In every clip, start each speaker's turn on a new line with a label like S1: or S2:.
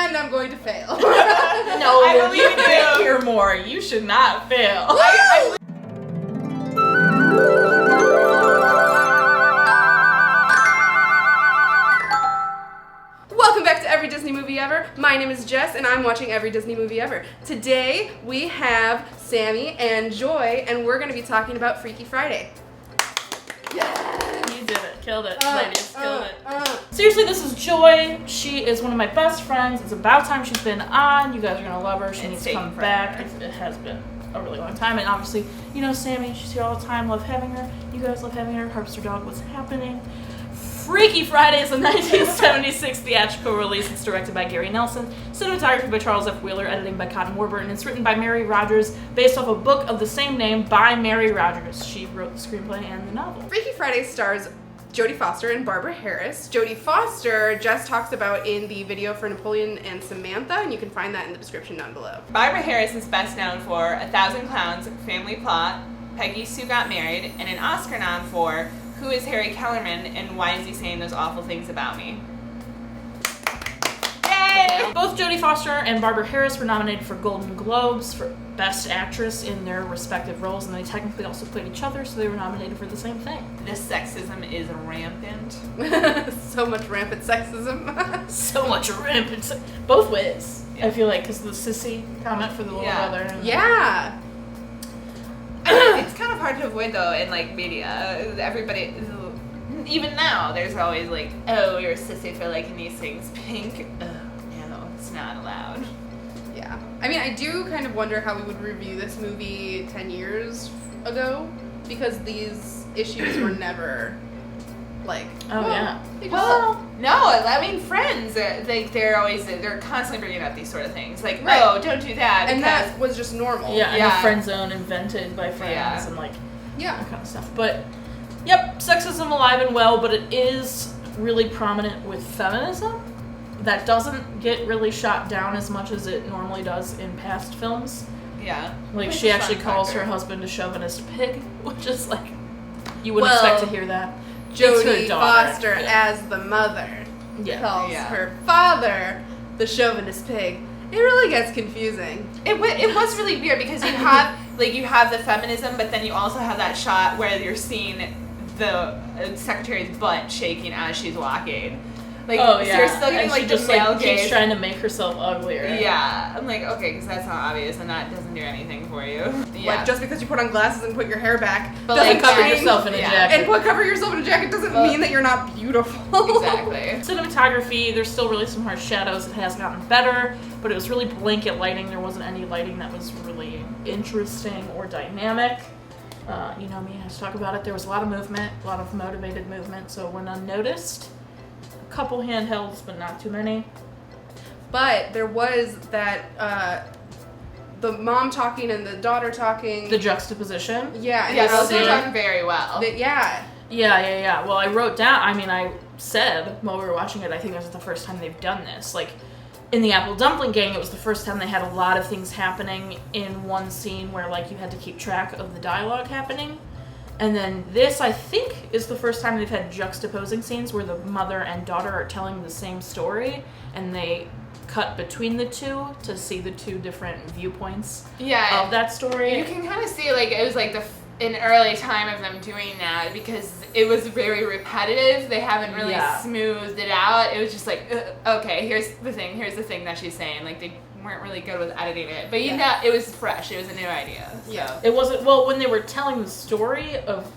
S1: and I'm going to fail.
S2: No, I believe you can hear more. You should not fail.
S1: Welcome back to Every Disney Movie Ever. My name is Jess, and I'm watching Every Disney Movie Ever. Today, we have Sammy and Joy, and we're going to be talking about Freaky Friday.
S2: Yeah! You did it. Killed it, ladies. Killed it. Seriously, this is Joy. She is one of my best friends. It's about time she's been on. You guys are going to love her. She needs to come back. It has been a really long time. And obviously, you know Sammy. She's here all the time. Love having her. You guys love having her. Harpster Dog, what's happening? Freaky Friday is a 1976 theatrical release. It's directed by Gary Nelson, cinematography by Charles F. Wheeler, editing by Cotton Warburton. It's written by Mary Rodgers, based off a book of the same name by Mary Rodgers. She wrote the screenplay and the novel.
S1: Freaky Friday stars Jodie Foster and Barbara Harris. Jodie Foster, Jess talks about in the video for Napoleon and Samantha, and you can find that in the description down below.
S3: Barbara Harris is best known for 1,000 Clowns, Family Plot, Peggy Sue Got Married, and an Oscar nom for Who is Harry Kellerman and Why is he saying those awful things about me? Yay!
S2: Both Jodie Foster and Barbara Harris were nominated for Golden Globes for Best Actress in their respective roles, and they technically also played each other, so they were nominated for the same thing.
S3: This sexism is rampant.
S1: So much rampant sexism.
S2: So much rampant both ways. I feel like, because the sissy comment for the little brother. And
S1: yeah.
S3: It's kind of hard to avoid though in like media. Everybody, even now, there's always like, oh, you're a sissy for liking these things. Pink, no, it's not allowed.
S1: Yeah. I mean, I do kind of wonder how we would review this movie 10 years ago, because these issues were never like,
S3: Well, no, I mean, Friends, they're constantly bringing up these sort of things. Like,
S1: right.
S3: No, don't do that.
S1: And that was just normal.
S2: Yeah, and the friend zone invented by friends and like, that kind of stuff. But, yep, sexism alive and well, but it is really prominent with feminism. That doesn't get really shot down as much as it normally does in past films.
S3: Yeah.
S2: Like, she actually calls her husband a chauvinist pig, which is like, you wouldn't expect to hear that.
S1: Jodie Foster as the mother calls her father the chauvinist pig. It really gets confusing.
S3: It was really weird because you have the feminism, but then you also have that shot where you're seeing the secretary's butt shaking as she's walking. Like, so you're still getting like the male gaze.
S2: Keeps trying to make herself uglier.
S3: Yeah, I'm like, okay, because that's not obvious, and that doesn't do anything for you.
S1: Like, just because you put on glasses and put your hair back,
S2: but doesn't cover yourself in a jacket.
S1: And cover yourself in a jacket doesn't mean that you're not beautiful.
S3: Exactly.
S2: Cinematography, there's still really some harsh shadows. It has gotten better, but it was really blanket lighting. There wasn't any lighting that was really interesting or dynamic. You know me, I have to talk about it. There was a lot of movement, a lot of motivated movement, so it went unnoticed. Couple handhelds, but not too many.
S1: But there was that the mom talking and the daughter talking.
S2: The juxtaposition.
S1: Yeah.
S3: They're done very well.
S1: Yeah.
S2: Well, I wrote down. I mean, I said while we were watching it, I think it was the first time they've done this. Like in the Apple Dumpling Gang, it was the first time they had a lot of things happening in one scene where like you had to keep track of the dialogue happening. And then this, I think, is the first time they've had juxtaposing scenes where the mother and daughter are telling the same story, and they cut between the two to see the two different viewpoints of that story.
S3: You can kind of see, like, it was like an early time of them doing that because it was very repetitive. They haven't really smoothed it out. It was just like, okay, here's the thing that she's saying. Like, they weren't really good with editing it, but you know, it was fresh. It was a new idea. So.
S1: Yeah,
S2: it wasn't. Well, when they were telling the story of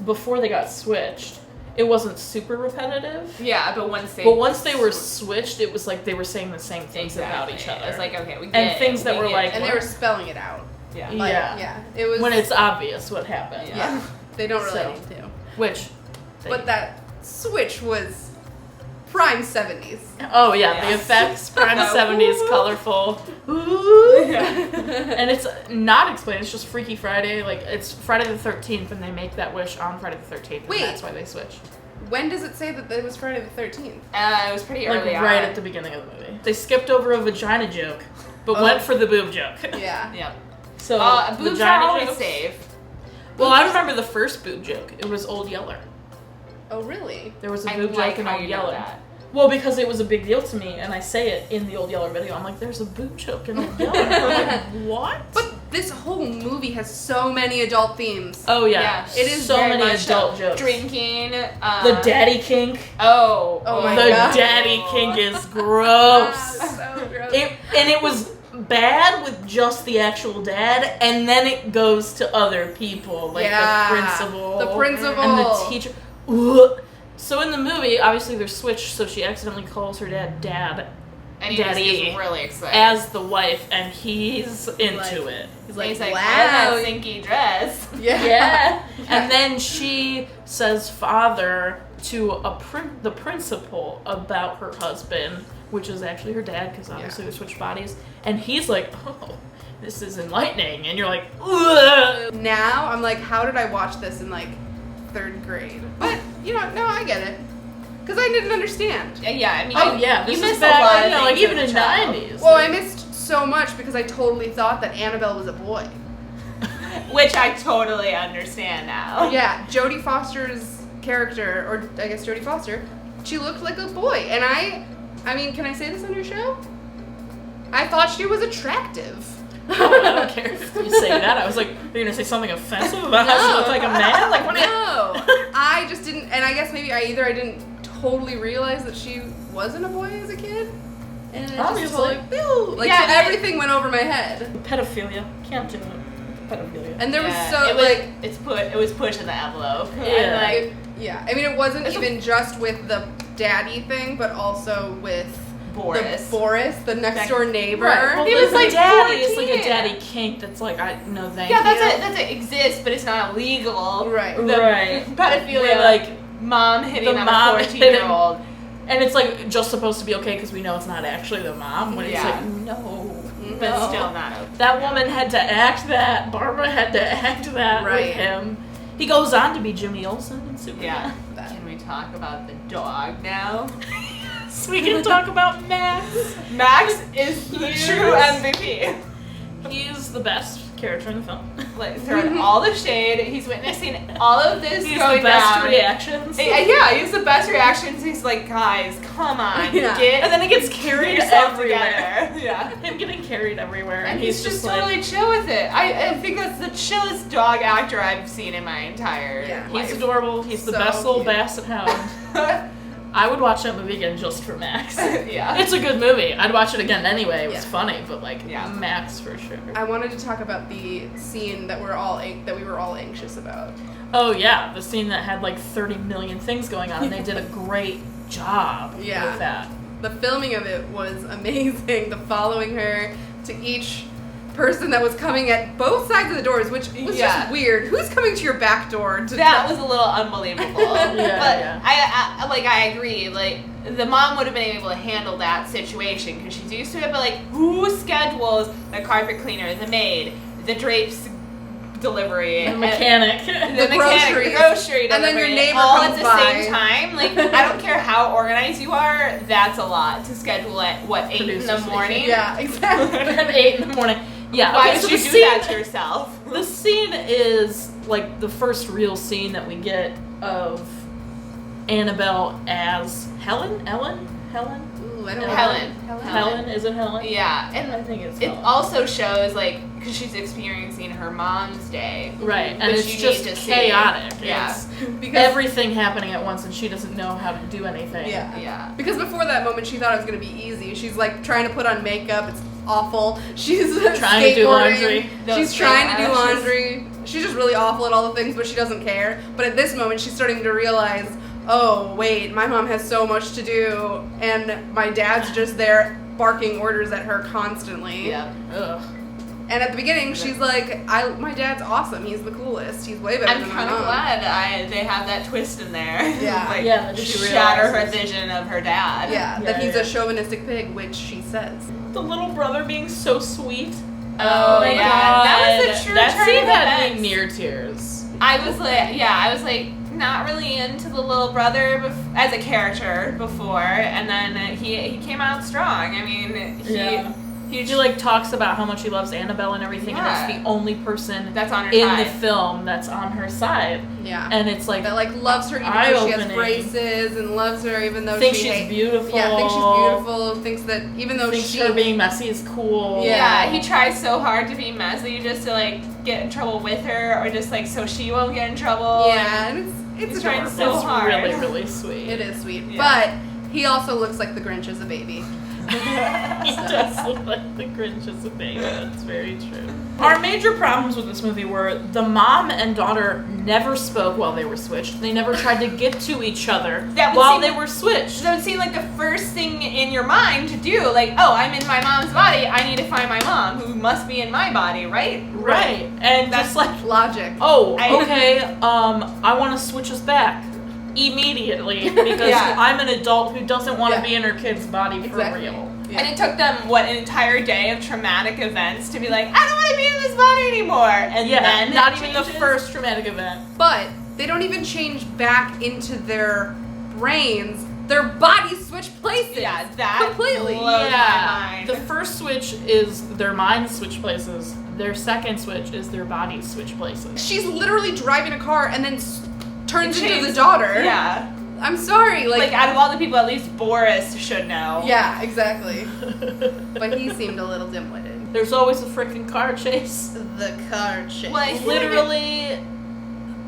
S2: before they got switched, it wasn't super repetitive.
S3: Yeah, but once they
S2: were switched, it was like they were saying the same things about each other.
S3: It's like, okay, we get
S2: and
S3: it.
S2: things that were like,
S1: and they were spelling it out.
S3: Yeah,
S1: yeah. It was
S2: when it's obvious what happened.
S1: Yeah, they don't really need to.
S2: But
S1: that switch was prime 70s.
S2: Oh yeah, the effects, prime 70s, colorful. And it's not explained, it's just Freaky Friday. Like, it's Friday the 13th, and they make that wish on Friday the 13th, and that's why they switch.
S1: When does it say that it was Friday the 13th?
S3: It was pretty early on.
S2: Right at the beginning of the movie. They skipped over a vagina joke, but went for the boob joke.
S1: Yeah.
S3: Yep.
S2: So,
S3: boobs are always safe.
S2: Well, I remember the first boob joke. It was Old Yeller.
S1: Oh, really?
S2: There was a boob joke in Old Yeller. Well, because it was a big deal to me, and I say it in the Old Yeller video. I'm like, there's a boob choke in Old Yeller. I'm like, what?
S1: But this whole movie has so many adult themes.
S2: Oh, yeah.
S3: Yeah.
S2: It is so many adult jokes.
S3: Drinking.
S2: The daddy kink.
S3: Oh
S1: my
S2: The
S1: God.
S2: daddy kink is gross.
S1: So gross.
S2: It was bad with just the actual dad, and then it goes to other people, like the principal.
S1: The principal.
S2: And the teacher. Ugh. So in the movie, obviously they're switched, so she accidentally calls her dad
S3: And
S2: Daddy
S3: he's really excited.
S2: as the wife, and he's into it.
S3: He's like,
S1: wow.
S3: wow, that stinky dress.
S2: Yeah. And then she says father to the principal about her husband, which is actually her dad, because obviously they switched bodies. And he's like, oh, this is enlightening. And you're like, ugh.
S1: Now I'm like, how did I watch this in like 3rd grade? But no, I get it. Because I didn't understand.
S3: Yeah, I mean,
S2: This
S3: you
S2: is
S3: missed
S2: back,
S3: a lot of
S2: like
S3: things
S2: even
S3: as
S2: in
S3: a child.
S2: 90s.
S1: Well, I missed so much because I totally thought that Annabelle was a boy.
S3: Which I totally understand now.
S1: Yeah, Jodie Foster's character, or I guess Jodie Foster, she looked like a boy. And I mean, can I say this on your show? I thought she was attractive.
S2: I don't care if you say that. I was like, you're going to say something offensive about how she looked like a man? Like, what do you...
S1: No, I just didn't, and I guess maybe I didn't totally realize that she wasn't a boy as a kid, and it just
S2: Obviously.
S1: like, ew, like
S3: Yeah,
S1: so everything went over my head,
S2: Pedophilia. Can't do it. Pedophilia.
S1: and there was
S3: it was pushing the envelope.
S2: Yeah.
S3: And
S1: I mean, it wasn't even just with the daddy thing, but also with
S3: Boris,
S1: the next door neighbor.
S2: Right. Well,
S3: He was like
S2: daddy. It's
S3: 14.
S2: like a daddy kink that's like, no thank
S3: yeah,
S2: you.
S3: that's it exists, but it's not illegal.
S1: Right.
S2: Right.
S3: Pedophilia,
S2: Where, like,
S3: mom hitting
S2: the
S3: on
S2: mom
S3: a 14-year-old.
S2: And it's like just supposed to be okay because we know it's not actually the mom. When it's
S3: Yeah.
S2: like, no.
S3: But
S2: No.
S3: still not okay.
S2: That woman had to act that. Barbara had to act that
S1: Right.
S2: with him. He goes on to be Jimmy Olsen in Superman.
S3: Yeah. Can we talk about the dog now?
S2: So we can talk about Max.
S3: Max is the true MVP.
S2: He's the best character in the film.
S3: Like throwing all the shade. He's witnessing all of this
S2: He's
S3: going
S2: the best
S3: down.
S2: reactions.
S3: Yeah, he's the best reactions. He's like, guys, come on,
S1: Yeah.
S3: get
S2: And then he gets carried
S3: yourself
S2: everywhere.
S3: together. Yeah.
S2: Him getting carried everywhere.
S3: And he's just
S2: like,
S3: totally chill with it. I think that's the chillest dog actor I've seen in my entire life.
S2: he's adorable. He's the
S1: So
S2: best little
S1: cute.
S2: basset hound. I would watch that movie again just for Max.
S3: Yeah.
S2: It's a good movie. I'd watch it again anyway. It was
S1: Yeah.
S2: funny, but like
S3: Yeah.
S2: Max for sure.
S1: I wanted to talk about the scene that we were all anxious about.
S2: Oh yeah, the scene that had like 30 million things going on, and they did a great job
S1: Yeah.
S2: with that.
S1: The filming of it was amazing. The following her to each person that was coming at both sides of the doors, which was just weird. Who's coming to your back door?
S3: That was a little unbelievable. But
S2: yeah.
S3: I agree. Like, the mom would have been able to handle that situation because she's used to it, but like, who schedules the carpet cleaner, the maid, the drapes delivery,
S2: The mechanic.
S3: the grocery delivery,
S1: and then your neighbor
S3: all
S1: comes
S3: at the
S1: by.
S3: same time? Like, I don't care how organized you are, that's a lot to schedule at, 8 in the
S2: Producers.
S3: morning?
S1: Yeah, exactly.
S2: At 8 in the morning. Yeah,
S3: Why
S2: okay,
S3: did
S2: so
S3: you
S2: the
S3: do
S2: scene,
S3: that to yourself?
S2: The scene is like the first real scene that we get of Annabelle as Helen?
S1: Ooh, I don't know.
S3: Helen.
S2: Is it Helen?
S3: Yeah,
S2: I
S3: and
S2: think it's
S3: it
S2: Helen.
S3: also shows, like, because she's experiencing her mom's day.
S2: Right, and
S3: which
S2: it's
S3: you
S2: just
S3: need to see.
S2: chaotic.
S3: Yeah.
S2: It's
S1: Because
S2: everything happening at once, and she doesn't know how to do anything.
S3: Yeah.
S1: Because before that moment, she thought it was gonna be easy. She's like trying to put on makeup. It's awful. She's
S2: Trying to do
S1: skateboarding.
S2: laundry.
S3: Those
S1: She's trying to do
S3: eyelashes.
S1: laundry. She's just really awful at all the things, but she doesn't care. But at this moment, she's starting to realize, oh wait, my mom has so much to do, and my dad's just there barking orders at her constantly.
S3: Yeah.
S2: Ugh.
S1: And at the beginning, she's like, my dad's awesome. He's the coolest. He's way better
S3: I'm
S1: than my
S3: kind of
S1: mom.
S3: glad they have that twist in there.
S1: Yeah.
S3: Like,
S2: Yeah, that
S3: to
S2: she
S3: shatter her
S2: realizes.
S3: vision of her dad.
S1: Yeah, that
S2: Yeah,
S1: he's
S2: yeah.
S1: a chauvinistic pig, which she says.
S2: The little brother being so sweet.
S3: Oh,
S2: my
S3: yeah.
S2: God.
S3: That was the true
S2: That
S3: turn
S2: scene
S3: of
S2: had
S3: events.
S2: me near tears.
S3: I was like, not really into the little brother as a character before, and then he came out strong. I mean,
S2: He like talks about how much he loves Annabelle and everything, and it's the only person
S3: that's on her
S2: in
S3: side.
S2: the film that's on her side.
S1: Yeah.
S2: And it's like
S1: that like loves her even though she has braces, and loves her even though
S2: thinks she's beautiful.
S1: Yeah, thinks she's beautiful. Thinks that even though
S2: thinks her being messy is cool.
S3: Yeah, he tries so hard to be messy just to like get in trouble with her, or just like so she won't get in trouble.
S1: Yeah, and it's
S3: trying so hard.
S2: Really, really sweet.
S1: It is sweet, but he also looks like the Grinch as a baby.
S2: He does look like the Grinch as a baby. That's very true. Our major problems with this movie were the mom and daughter never spoke while they were switched. They never tried to get to each other while they were switched.
S3: That would seem like the first thing in your mind to do. Like, oh, I'm in my mom's body. I need to find my mom, who must be in my body, right?
S2: Right. And
S1: that's
S2: just like
S1: logic.
S2: Oh, okay. I want to switch us back immediately because I'm an adult who doesn't want to be in her kid's body for real.
S3: Yeah. And it took them, an entire day of traumatic events to be like, I don't want to be in this body anymore. And then
S2: not even the first traumatic event.
S1: But they don't even change back into their brains. Their bodies switch places.
S3: Yeah, that
S1: completely.
S3: blows my mind.
S2: The first switch is their minds switch places. Their second switch is their bodies switch places.
S1: She's literally driving a car and then turns into the daughter.
S3: Yeah.
S1: I'm sorry. Like
S3: out of all the people, at least Boris should know.
S1: Yeah, exactly. But he seemed a little dim-witted.
S2: There's always a freaking car chase.
S1: The car chase.
S2: Well, literally,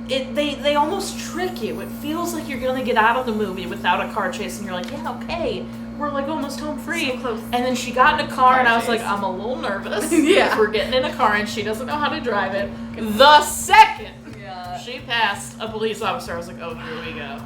S2: they almost trick you. It feels like you're gonna get out of the movie without a car chase, and you're like, yeah, okay, we're like almost home free.
S1: So close.
S2: And then she got in a car, and I was like, I'm a little nervous.
S1: Yeah.
S2: We're getting in a car, and she doesn't know how to drive it. The second she passed a police officer, I was like, oh, here we go.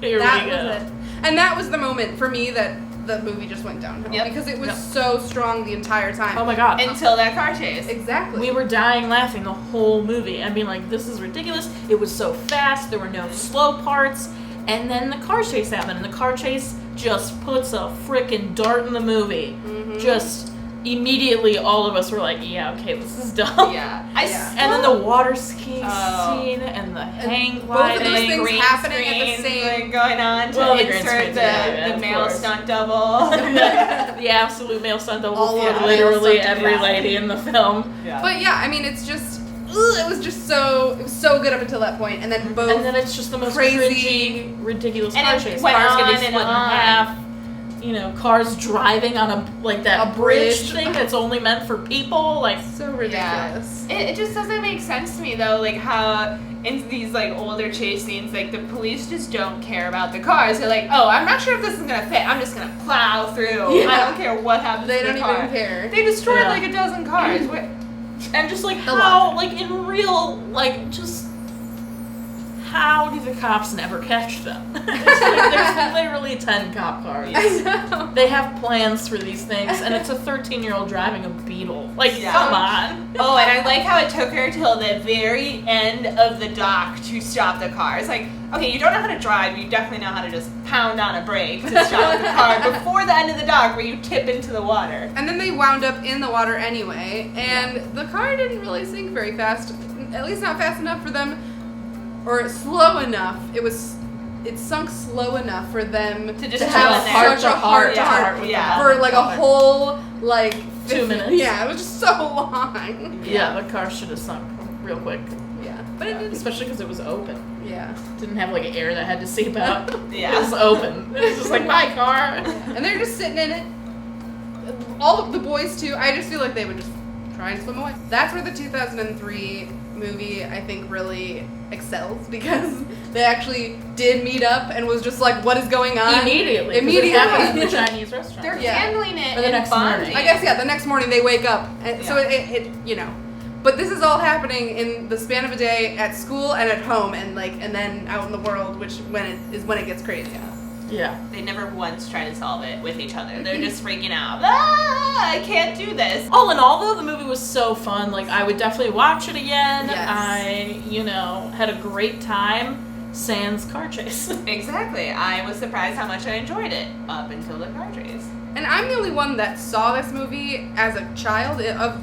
S2: Here we go.
S1: Was it. And that was the moment for me that the movie just went downhill. Because it was so strong the entire time.
S2: Oh my god.
S3: Until that car chase.
S1: Exactly.
S2: We were dying laughing the whole movie and being like, this is ridiculous. It was so fast. There were no slow parts. And then the car chase happened. And the car chase just puts a frickin' dart in the movie. Mm-hmm. Just immediately all of us were like, yeah, okay, this is dumb.
S3: Yeah.
S2: And then the water skiing scene and the hang gliding.
S1: Both of those things happening at the same
S3: going on to insert the male stunt double.
S2: The absolute male stunt double for literally every lady in the film.
S1: Yeah. But yeah, I mean, it's just it was so good up until that point, and then
S2: it's just the most
S1: crazy,
S2: ridiculous car chase. Cars getting split in half. You know, cars driving on a bridge thing that's only meant for people, like
S1: so ridiculous.
S3: Yeah. It just doesn't make sense to me though, like how in these like older chase scenes, like the police just don't care about the cars. They're like, oh, I'm not sure if this is gonna fit. I'm just gonna plow through. Yeah. I don't care what happens to the car.
S1: They don't even care.
S3: They destroyed like a dozen cars.
S2: And just like how, like in real, like just. How do the cops never catch them? There's literally 10 cop cars.
S1: I know.
S2: They have plans for these things, and it's a 13-year-old driving a Beetle. Like, come on.
S3: Oh, and I like how it took her till the very end of the dock to stop the car. It's like, okay, you don't know how to drive, you definitely know how to just pound on a brake to stop the car before the end of the dock where you tip into the water.
S1: And then they wound up in the water anyway, and the car didn't really sink very fast, at least not fast enough for them. Or slow enough. It sunk slow enough for them to have such a heart to heart for like a whole
S2: 2 minutes.
S1: Yeah, it was just so long.
S2: Yeah, the car should have sunk real quick.
S1: Yeah, but it didn't.
S2: Especially because it was open.
S1: Yeah,
S2: didn't have like air that had to seep out.
S3: Yeah,
S2: it was open. It was just like my car.
S1: And they're just sitting in it. All of the boys too. I just feel like they would just try and swim away. That's where the 2003 movie, I think, really excels, because they actually did meet up and was just like, what is going on?
S2: Immediately. It happened in the Chinese restaurant.
S3: They're handling it
S2: the next morning.
S1: I guess, the next morning they wake up. And so it, you know. But this is all happening in the span of a day at school and at home and then out in the world, which when it gets crazy.
S2: Yeah.
S3: They never once try to solve it with each other. They're just freaking out. I can't do this.
S2: All in all, though, the movie was so fun. Like, I would definitely watch it again.
S1: Yes.
S2: I, had a great time. Sans car chase.
S3: Exactly. I was surprised how much I enjoyed it up until the car chase.
S1: And I'm the only one that saw this movie as a child of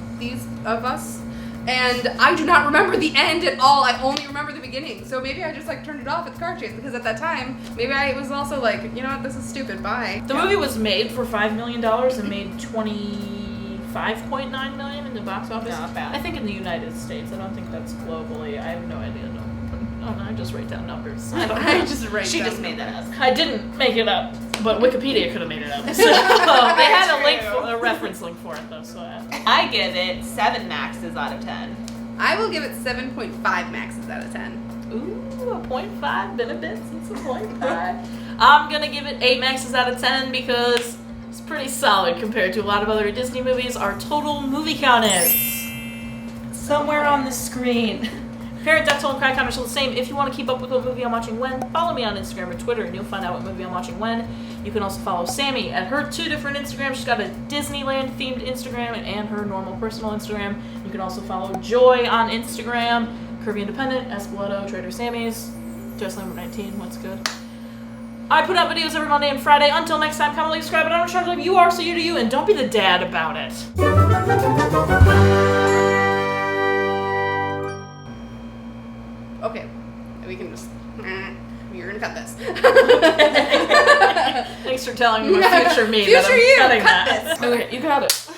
S1: us. And I do not remember the end at all. I only remember the beginning. So maybe I just turned it off at the car chase, because at that time, maybe I was also like, you know what, this is stupid, bye.
S2: The movie was made for $5 million and made $25 5.9 million in the box office.
S3: Not bad.
S2: I think in the United States. I don't think that's globally. I have no idea. No, I just write down numbers. I don't know.
S3: She just made that up.
S2: I didn't make it up, but Wikipedia could have made it up. So, they had a link, a reference link for it though. So
S3: I give it 7 maxes out of 10.
S1: I will give it 7.5 maxes out of 10.
S2: ooh, a 0.5 benefits. It's a 0.5. I'm gonna give it 8 maxes out of 10 because it's pretty solid compared to a lot of other Disney movies. Our total movie count is somewhere on the screen. Parent, Death Toll, and Cry Count are still the same. If you want to keep up with what movie I'm watching when, follow me on Instagram or Twitter and you'll find out what movie I'm watching when. You can also follow Sammy at her 2 different Instagrams. She's got a Disneyland themed Instagram and her normal personal Instagram. You can also follow Joy on Instagram, Curvy Independent, Espoleto, Trader Sammy's, Jess number 19, what's good. I put out videos every Monday and Friday. Until next time, comment, like, subscribe, and I'm trying to live you are, so you do you, and don't be the dad about it.
S1: Okay, we can just. You're gonna cut this.
S2: Thanks for telling my future me
S1: Future
S2: that I'm
S1: you,
S2: cutting
S1: cut
S2: that.
S1: this.
S2: Okay, you got it.